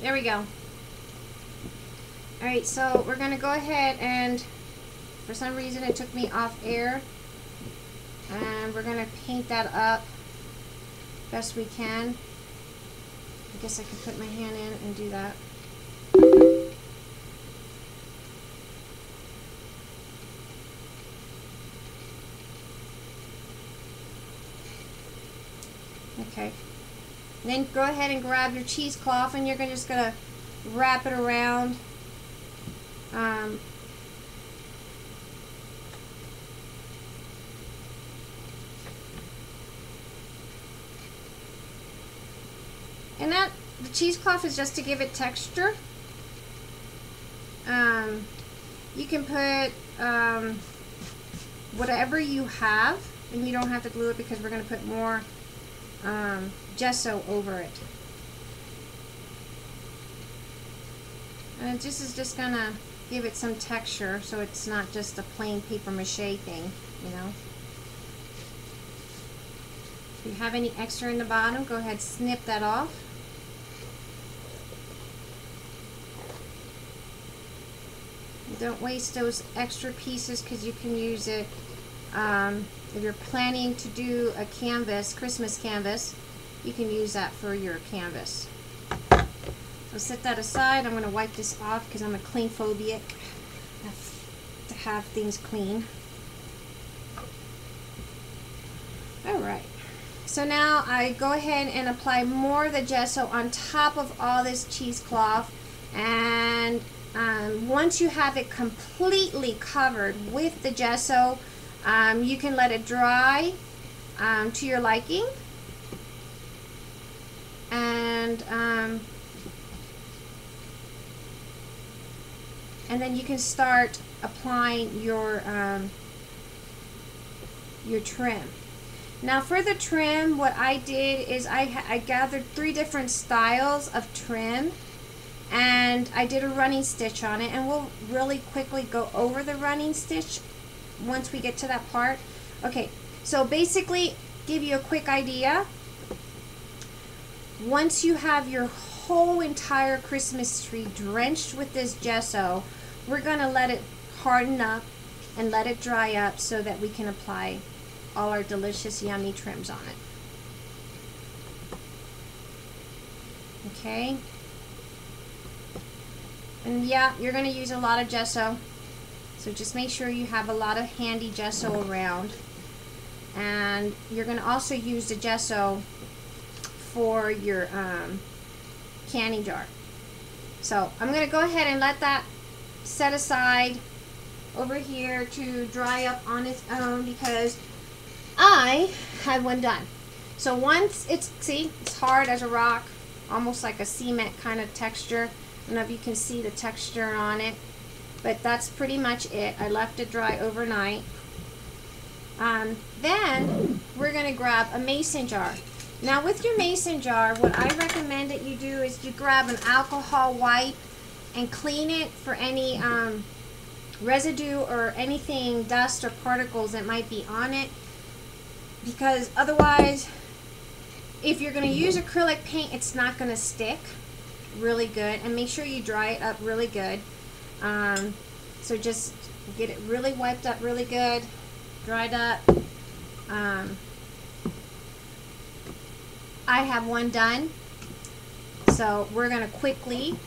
There we go. Alright, so we're going to go ahead and, for some reason it took me off air, and we're going to paint that up best we can. I guess I could put my hand in and do that. Okay. Then go ahead and grab your cheesecloth, and you're just going to wrap it around. And that, the cheesecloth is just to give it texture. You can put whatever you have, and you don't have to glue it because we're going to put more gesso over it. And this is just going to give it some texture so it's not just a plain paper mache thing, you know. If you have any extra in the bottom, go ahead, snip that off. Don't waste those extra pieces because you can use it if you're planning to do a canvas, Christmas canvas, you can use that for your canvas. So set that aside. I'm going to wipe this off because I'm a clean phobic. I have to have things clean. Alright, so now I go ahead and apply more of the gesso on top of all this cheesecloth, and once you have it completely covered with the gesso, you can let it dry to your liking, and then you can start applying your trim. Now for the trim, what I did is I gathered 3 different styles of trim, and I did a running stitch on it, and we'll really quickly go over the running stitch once we get to that part. Okay, so basically, give you a quick idea. Once you have your whole entire Christmas tree drenched with this gesso, we're going to let it harden up and let it dry up so that we can apply all our delicious, yummy trims on it. Okay. And yeah, you're going to use a lot of gesso, so just make sure you have a lot of handy gesso around. And you're going to also use the gesso for your canning jar. So I'm going to go ahead and let that set aside over here to dry up on its own because I have one done. So once it's, see, it's hard as a rock, almost like a cement kind of texture. I don't know if you can see the texture on it, but that's pretty much it. I left it dry overnight. Then we're going to grab a mason jar. Now with your mason jar, what I recommend that you do is you grab an alcohol wipe and clean it for any residue or anything, dust or particles that might be on it, because otherwise, if you're going to use acrylic paint, it's not going to stick really good. And make sure you dry it up really good. So just get it really wiped up really good, dried up. I have one done, so we're going to quickly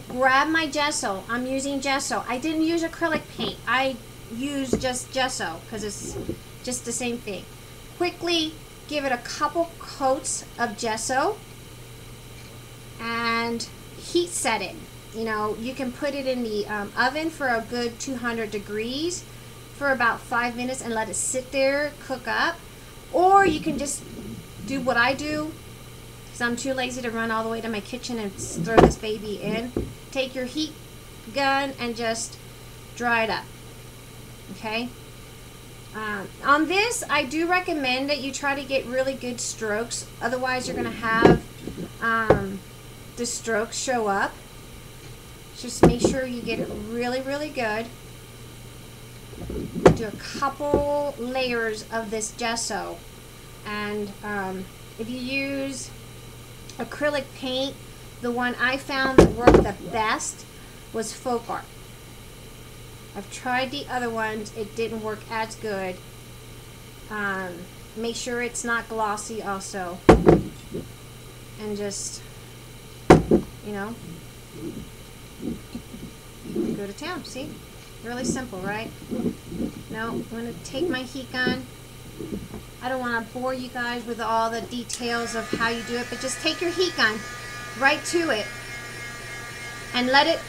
grab my gesso. I'm using gesso. I didn't use acrylic paint. I used just gesso because it's just the same thing. Quickly give it a couple coats of gesso and heat set it. You know, you can put it in the oven for a good 200 degrees for about 5 minutes and let it sit there, cook up. Or you can just do what I do, because I'm too lazy to run all the way to my kitchen and throw this baby in. Take your heat gun and just dry it up. Okay? On this, I do recommend that you try to get really good strokes. Otherwise, you're going to have the strokes show up. Just make sure you get it really, really good. Do a couple layers of this gesso. And if you use acrylic paint, the one I found that worked the best was Folk Art. I've tried the other ones, it didn't work as good. Make sure it's not glossy also. And just, you know, go to town. See? Really simple, right? Now, I'm going to take my heat gun. I don't want to bore you guys with all the details of how you do it, but just take your heat gun right to it and let it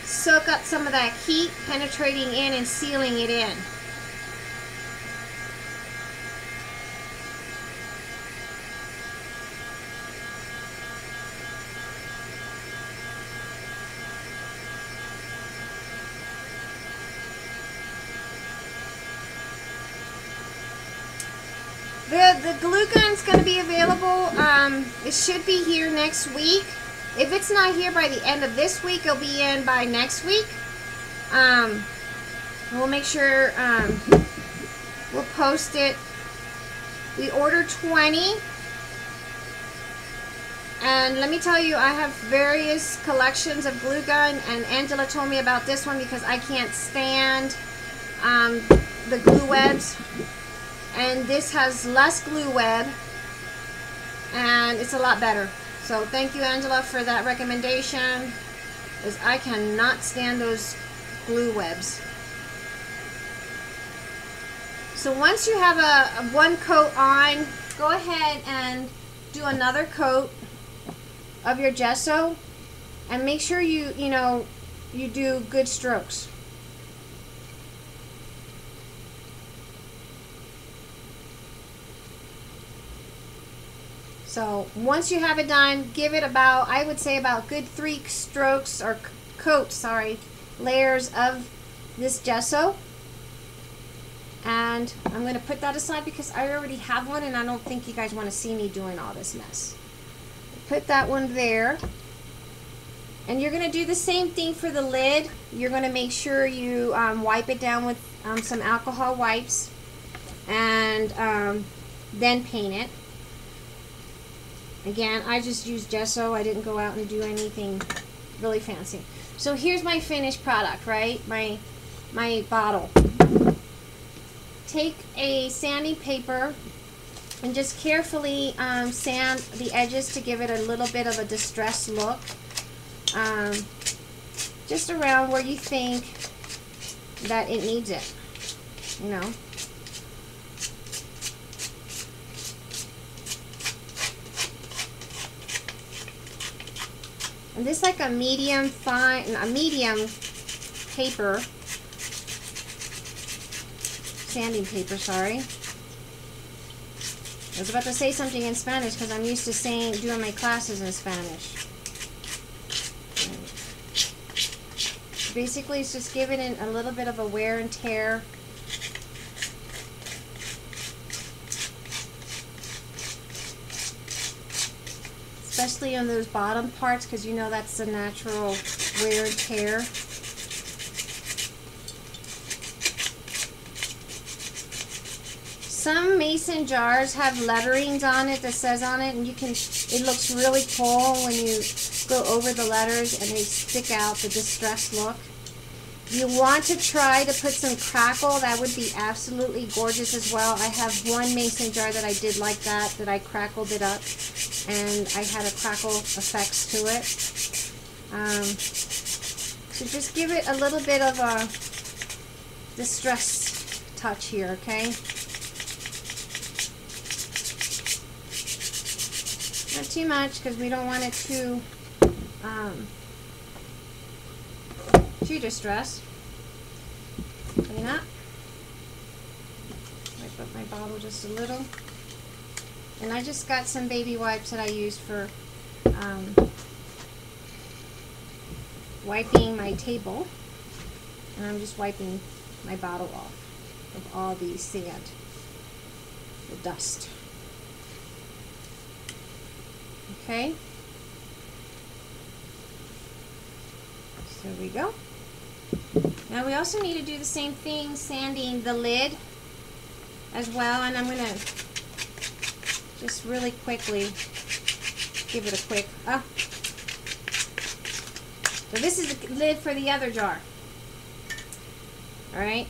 soak up some of that heat, penetrating in and sealing it in. The glue gun's going to be available. It should be here next week. If it's not here by the end of this week, it'll be in by next week. We'll make sure we'll post it. We ordered 20. And let me tell you, I have various collections of glue gun, and Angela told me about this one because I can't stand the glue webs. And this has less glue web, and it's a lot better. So thank you, Angela, for that recommendation, because I cannot stand those glue webs. So once you have a one coat on, go ahead and do another coat of your gesso, and make sure you do good strokes. So once you have it done, give it about, I would say about good 3 strokes or coats, sorry, layers of this gesso. And I'm going to put that aside because I already have one and I don't think you guys want to see me doing all this mess. Put that one there. And you're going to do the same thing for the lid. You're going to make sure you wipe it down with some alcohol wipes and then paint it. Again, I just used gesso. I didn't go out and do anything really fancy. So here's my finished product, right? My bottle. Take a sanding paper and just carefully sand the edges to give it a little bit of a distressed look. Just around where you think that it needs it, you know. And this is like a medium paper, sanding paper, sorry. I was about to say something in Spanish because I'm used to doing my classes in Spanish. Basically, it's just giving it a little bit of a wear and tear. Especially on those bottom parts, because you know that's the natural wear and tear. Some mason jars have letterings on it that says on it, and it looks really cool when you go over the letters and they stick out, the distressed look. You want to try to put some crackle. That would be absolutely gorgeous as well. I have one mason jar that I did like that I crackled it up, and I had a crackle effects to it. So just give it a little bit of a distress touch here, okay? Not too much, because we don't want it too distressed. Clean up. Wipe up my bottle just a little. And I just got some baby wipes that I used for wiping my table. And I'm just wiping my bottle off of all the sand, the dust. Okay. So there we go. Now we also need to do the same thing, sanding the lid as well, and I'm going to just really quickly give it a quick, so this is the lid for the other jar. All right.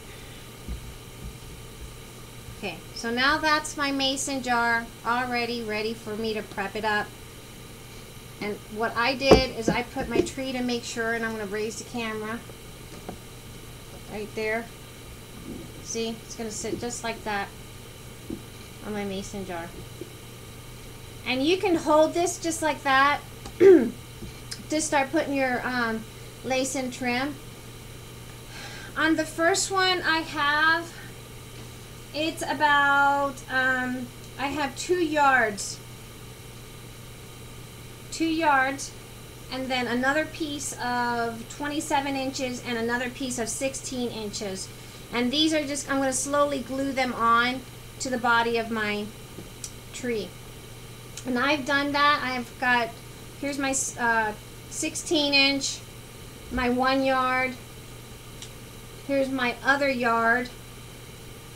Okay, so now that's my mason jar already ready for me to prep it up. And what I did is I put my tree to make sure, and I'm going to raise the camera right there. See, it's going to sit just like that on my mason jar. And you can hold this just like that. Just start putting your lace and trim. On the first one I have, it's about, I have 2 yards. 2 yards, and then another piece of 27 inches and another piece of 16 inches. And these are just, I'm going to slowly glue them on to the body of my tree. And I've done that. I've got, here's my 16 inch, my 1 yard. Here's my other yard.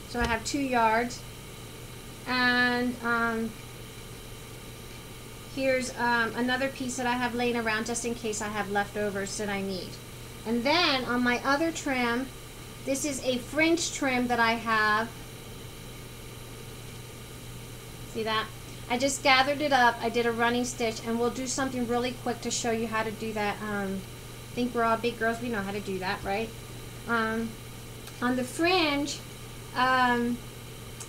So I have 2 yards. And here's another piece that I have laying around just in case I have leftovers that I need. And then on my other trim, this is a fringe trim that I have. See that? I just gathered it up. I did a running stitch, and we'll do something really quick to show you how to do that. I think we're all big girls. We know how to do that, right? On the fringe, I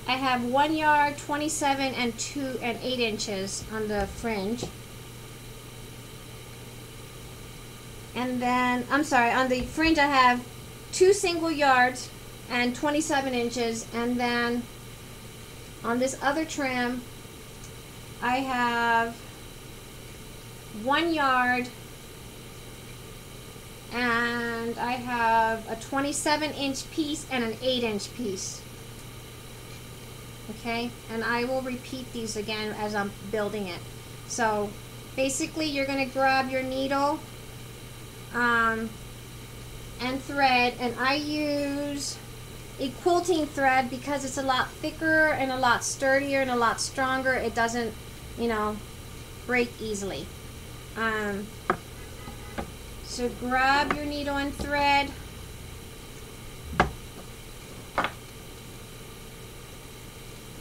have 1 yard, 27, and 2 and 8 inches on the fringe. And then, I'm sorry, on the fringe I have 2 single yards and 27 inches. And then on this other trim, I have 1 yard, and I have a 27-inch piece and an 8-inch piece. Okay, and I will repeat these again as I'm building it. So basically you're going to grab your needle and thread, and I use a quilting thread because it's a lot thicker and a lot sturdier and a lot stronger. It doesn't, you know, break easily. So grab your needle and thread.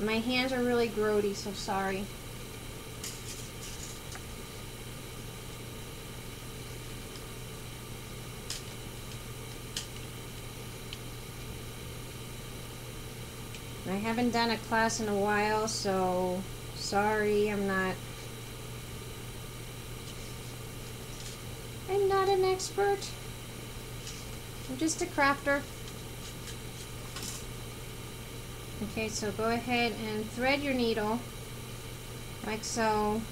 My hands are really grody, so sorry. I haven't done a class in a while, so sorry, I'm not an expert. I'm just a crafter. Okay, so go ahead and thread your needle like so.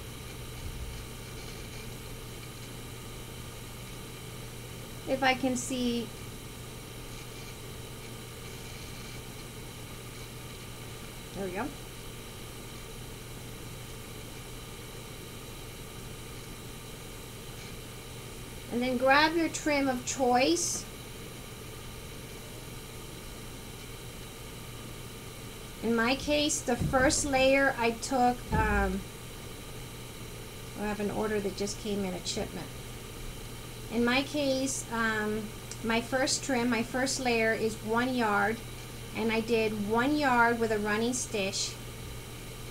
If I can see, there we go. And then grab your trim of choice. In my case, the first layer I took, I have an order that just came in, a shipment. In my case, my first trim, my first layer is 1 yard, and I did 1 yard with a running stitch.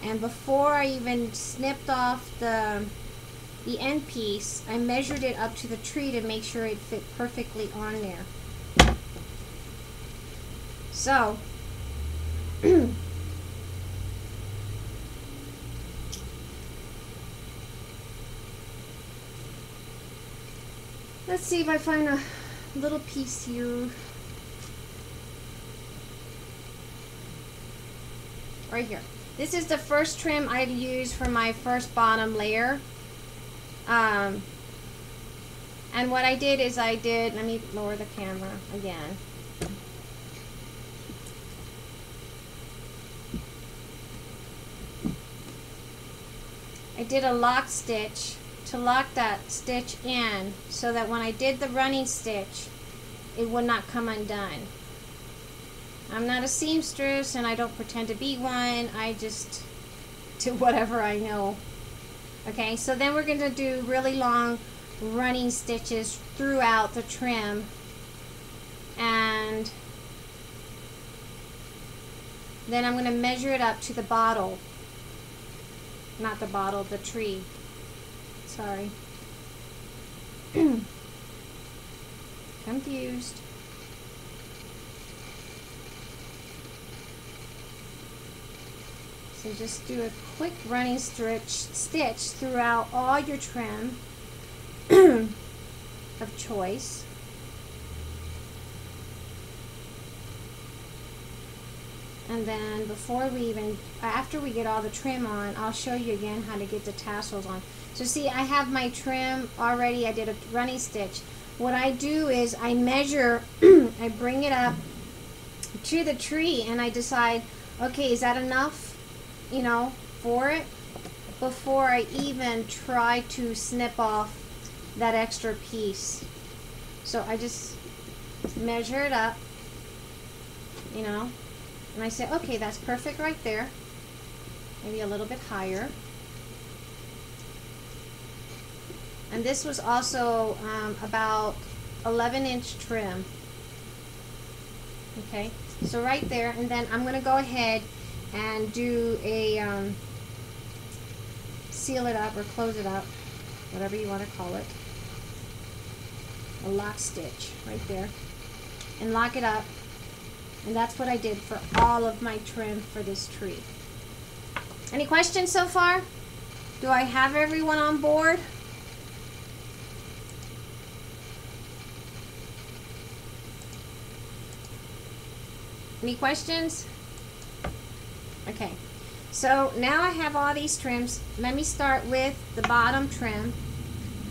And before I even snipped off the end piece, I measured it up to the tree to make sure it fit perfectly on there. So, let's see if I find a little piece here. Right here. This is the first trim I'd use for my first bottom layer. And what I did is let me lower the camera again. I did a lock stitch to lock that stitch in so that when I did the running stitch, it would not come undone. I'm not a seamstress and I don't pretend to be one. I just do whatever I know. Okay, so then we're going to do really long running stitches throughout the trim, and then I'm going to measure it up to the bottle, not the bottle, the tree, sorry. Confused. So just do a quick running stitch throughout all your trim of choice. And then after we get all the trim on, I'll show you again how to get the tassels on. So see, I have my trim already. I did a running stitch. What I do is I measure, I bring it up to the tree and I decide, okay, is that enough, you know, for it, before I even try to snip off that extra piece. So I just measure it up, you know, and I say, okay, that's perfect right there. Maybe a little bit higher. And this was also about 11-inch trim. Okay, so right there, and then I'm going to go ahead and do a seal it up or close it up, whatever you want to call it, a lock stitch right there, and lock it up. And that's what I did for all of my trim for this tree. Any questions so far? Do I have everyone on board? Any questions? Okay, so now I have all these trims. Let me start with the bottom trim.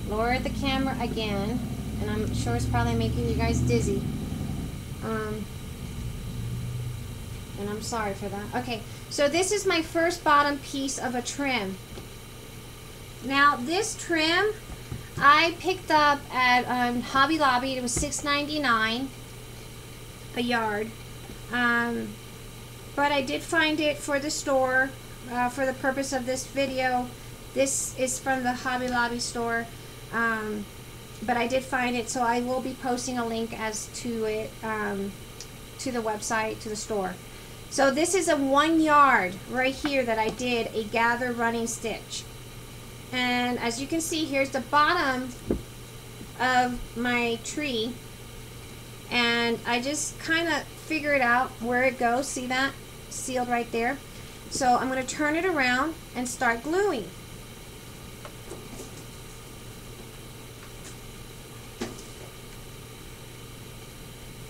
Lower the camera again, and I'm sure it's probably making you guys dizzy. And I'm sorry for that. Okay, so this is my first bottom piece of a trim. Now this trim I picked up at Hobby Lobby. It was $6.99 a yard. But I did find it for the store for the purpose of this video. This is from the Hobby Lobby store, but I did find it, so I will be posting a link as to it, to the website, to the store. So this is a 1 yard right here that I did a gather running stitch, and as you can see, here's the bottom of my tree, and I just kind of figured out where it goes. See that? Sealed right there. So I'm going to turn it around and start gluing.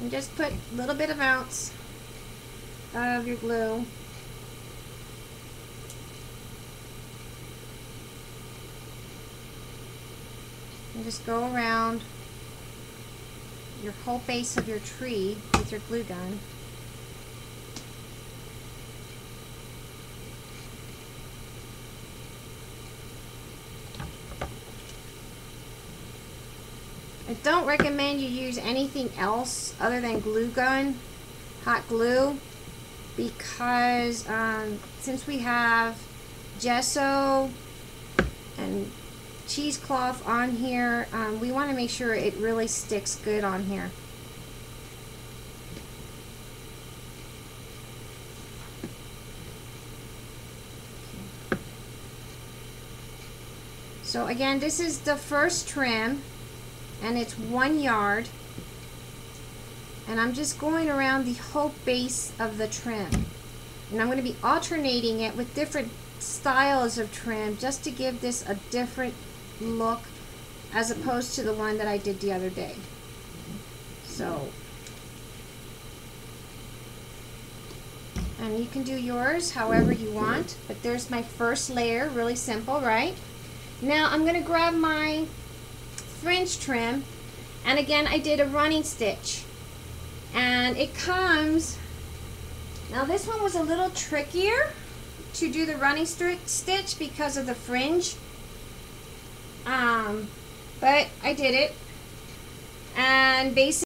And just put a little bit of ounce of your glue. And just go around your whole base of your tree with your glue gun. I don't recommend you use anything else other than glue gun, hot glue, because since we have gesso and cheesecloth on here, we want to make sure it really sticks good on here. So again, this is the first trim, and it's 1 yard, and I'm just going around the whole base of the trim, and I'm going to be alternating it with different styles of trim just to give this a different look as opposed to the one that I did the other day. So, and you can do yours however you want, but there's my first layer, really simple, right? Now I'm going to grab my fringe trim, and again I did a running stitch, and it comes, now this one was a little trickier to do the running stitch because of the fringe, but I did it, and basically